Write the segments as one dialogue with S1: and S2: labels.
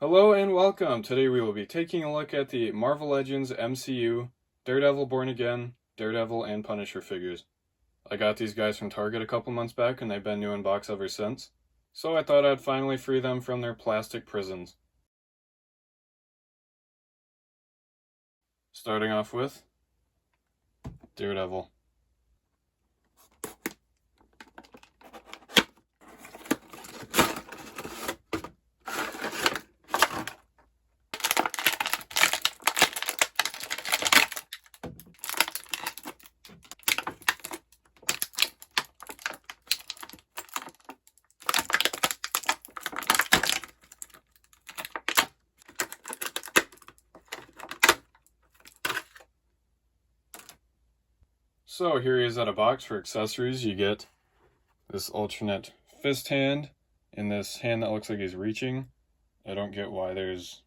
S1: Hello and welcome. Today we will be taking a look at the Marvel Legends MCU Daredevil Born Again, Daredevil, and Punisher figures. I got these guys from Target a couple months back and they've been new in box ever since, so I thought I'd finally free them from their plastic prisons. Starting off with Daredevil. So here he is at a box. For accessories, you get this alternate fist hand and this hand that looks like he's reaching. I don't get why there's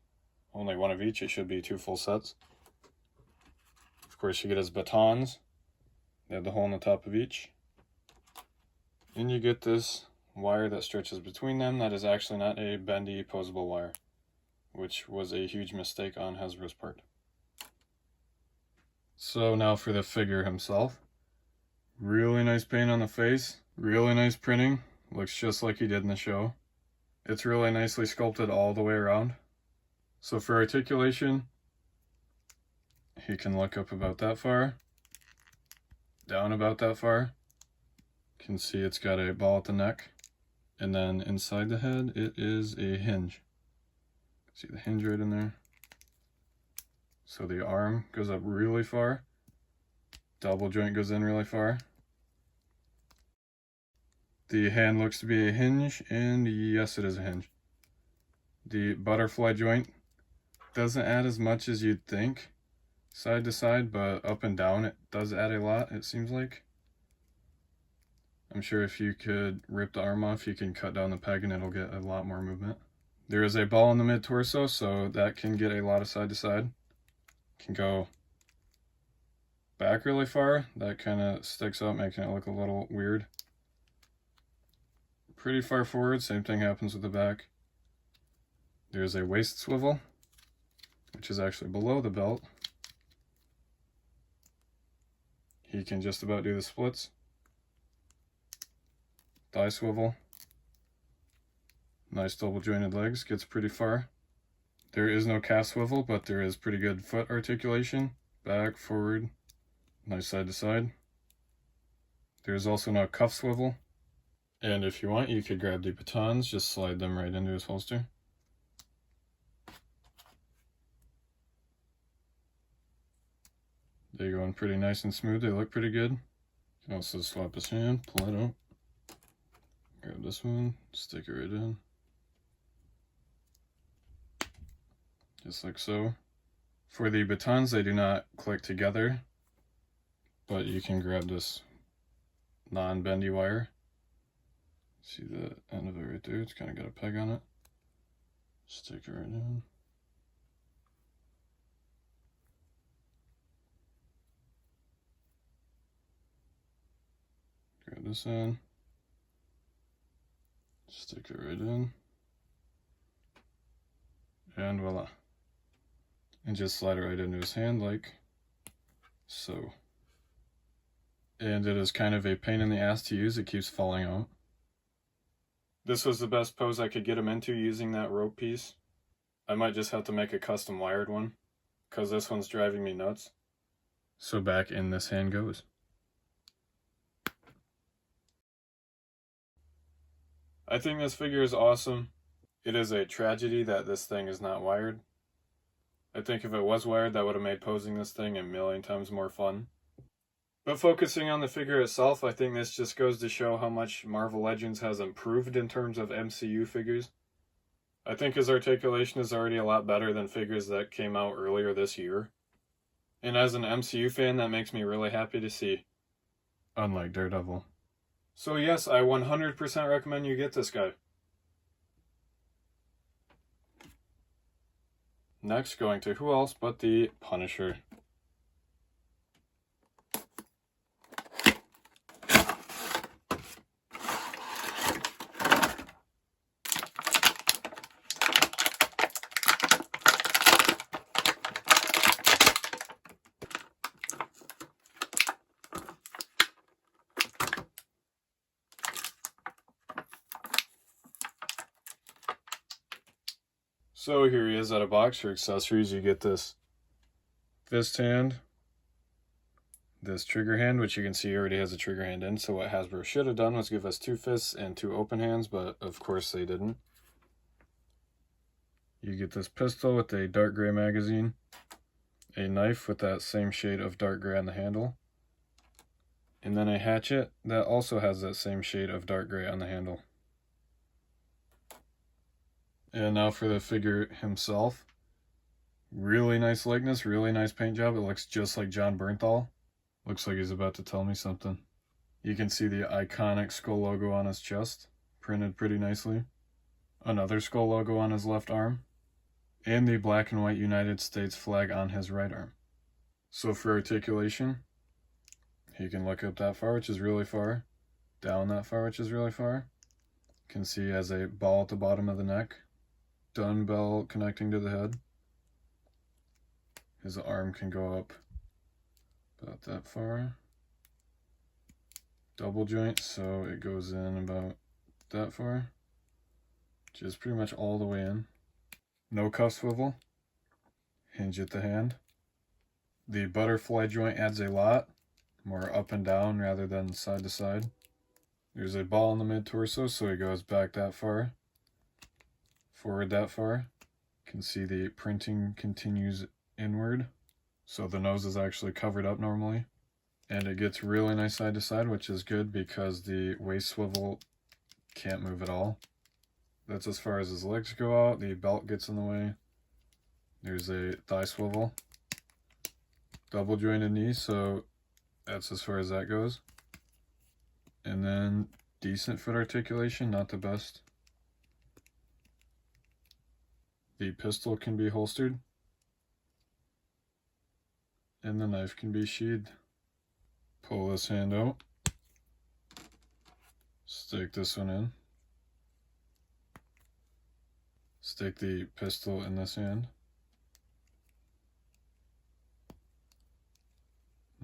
S1: only one of each. It should be two full sets. Of course, you get his batons. They have the hole in the top of each. And you get this wire that stretches between them that is actually not a bendy posable wire, which was a huge mistake on Hasbro's part. So now for the figure himself. Really nice paint on the face, really nice printing, looks just like he did in the show. It's really nicely sculpted all the way around. So for articulation, he can look up about that far, down about that far. You can see it's got a ball at the neck, and then inside the head it is a hinge. See the hinge right in there? So the arm goes up really far. Double joint goes in really far. The hand looks to be a hinge, and yes, it is a hinge. The butterfly joint doesn't add as much as you'd think side to side, but up and down it does add a lot, it seems like. I'm sure if you could rip the arm off, you can cut down the peg and it'll get a lot more movement. There is a ball in the mid-torso, so that can get a lot of side to side. Can go back really far. That kind of sticks out, making it look a little weird. Pretty far forward, same thing happens with the back. There's a waist swivel, which is actually below the belt. He can just about do the splits. Thigh swivel. Nice double jointed legs, gets pretty far. There is no calf swivel, but there is pretty good foot articulation. Back, forward, nice side to side. There's also no cuff swivel. And if you want, you could grab the batons, just slide them right into his holster. They go in pretty nice and smooth, they look pretty good. You can also swap his hand, pull it out. Grab this one, stick it right in. Just like so. For the batons, they do not click together, but you can grab this non-bendy wire. See the end of it right there? It's kind of got a peg on it. Stick it right in. Grab this in. Stick it right in. And voila. And just slide it right into his hand like so. And it is kind of a pain in the ass to use. It keeps falling out. This was the best pose I could get him into using that rope piece. I might just have to make a custom wired one, because this one's driving me nuts. So back in this hand goes. I think this figure is awesome. It is a tragedy that this thing is not wired. I think if it was wired, that would have made posing this thing a million times more fun. But focusing on the figure itself, I think this just goes to show how much Marvel Legends has improved in terms of MCU figures. I think his articulation is already a lot better than figures that came out earlier this year. And as an MCU fan, that makes me really happy to see. Unlike Daredevil. So yes, I 100% recommend you get this guy. Next, going to who else but the Punisher. So here he is out of box. For accessories, you get this fist hand, this trigger hand, which you can see already has a trigger hand in. So what Hasbro should have done was give us 2 fists and 2 open hands, but of course they didn't. You get this pistol with a dark gray magazine, a knife with that same shade of dark gray on the handle, and then a hatchet that also has that same shade of dark gray on the handle. And now for the figure himself. Really nice likeness, really nice paint job. It looks just like John Bernthal. Looks like he's about to tell me something. You can see the iconic skull logo on his chest, printed pretty nicely. Another skull logo on his left arm, and the black and white United States flag on his right arm. So for articulation, he can look up that far, which is really far, down that far, which is really far. You can see he has a ball at the bottom of the neck, dumbbell connecting to the head. His arm can go up about that far. Double joint, so it goes in about that far, which is pretty much all the way in. No cuff swivel, hinge at the hand. The butterfly joint adds a lot, more up and down rather than side to side. There's a ball in the mid-torso, so it goes back that far, forward that far. You can see the printing continues inward, so the nose is actually covered up normally. And it gets really nice side to side, which is good because the waist swivel can't move at all. That's as far as his legs go out. The belt gets in the way. There's a thigh swivel. Double jointed knee, so that's as far as that goes. And then decent foot articulation, not the best. The pistol can be holstered. And the knife can be sheathed. Pull this hand out. Stick this one in. Stick the pistol in this hand.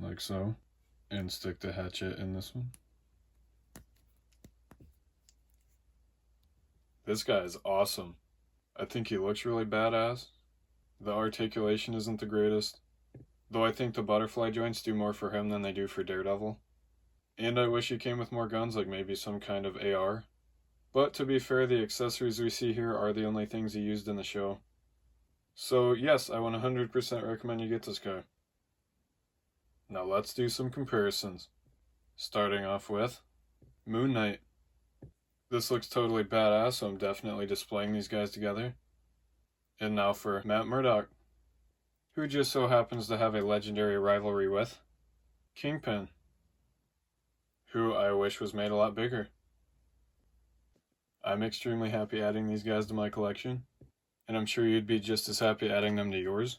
S1: Like so. And stick the hatchet in this one. This guy is awesome. I think he looks really badass. The articulation isn't the greatest, though I think the butterfly joints do more for him than they do for Daredevil. And I wish he came with more guns, like maybe some kind of AR. But to be fair, the accessories we see here are the only things he used in the show. So yes, I 100% recommend you get this guy. Now let's do some comparisons. Starting off with Moon Knight. This looks totally badass, so I'm definitely displaying these guys together. And now for Matt Murdock, who just so happens to have a legendary rivalry with Kingpin, who I wish was made a lot bigger. I'm extremely happy adding these guys to my collection, and I'm sure you'd be just as happy adding them to yours.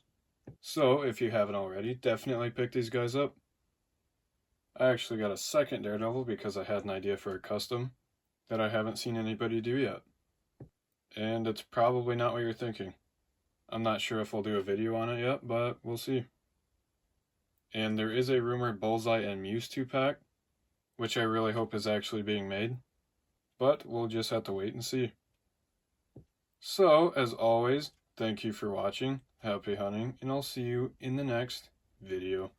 S1: So if you haven't already, definitely pick these guys up. I actually got a second Daredevil because I had an idea for a custom that I haven't seen anybody do yet. And it's probably not what you're thinking. I'm not sure if I'll do a video on it yet, but we'll see. And there is a rumored Bullseye and Muse 2-pack, which I really hope is actually being made. But we'll just have to wait and see. So, as always, thank you for watching, happy hunting, and I'll see you in the next video.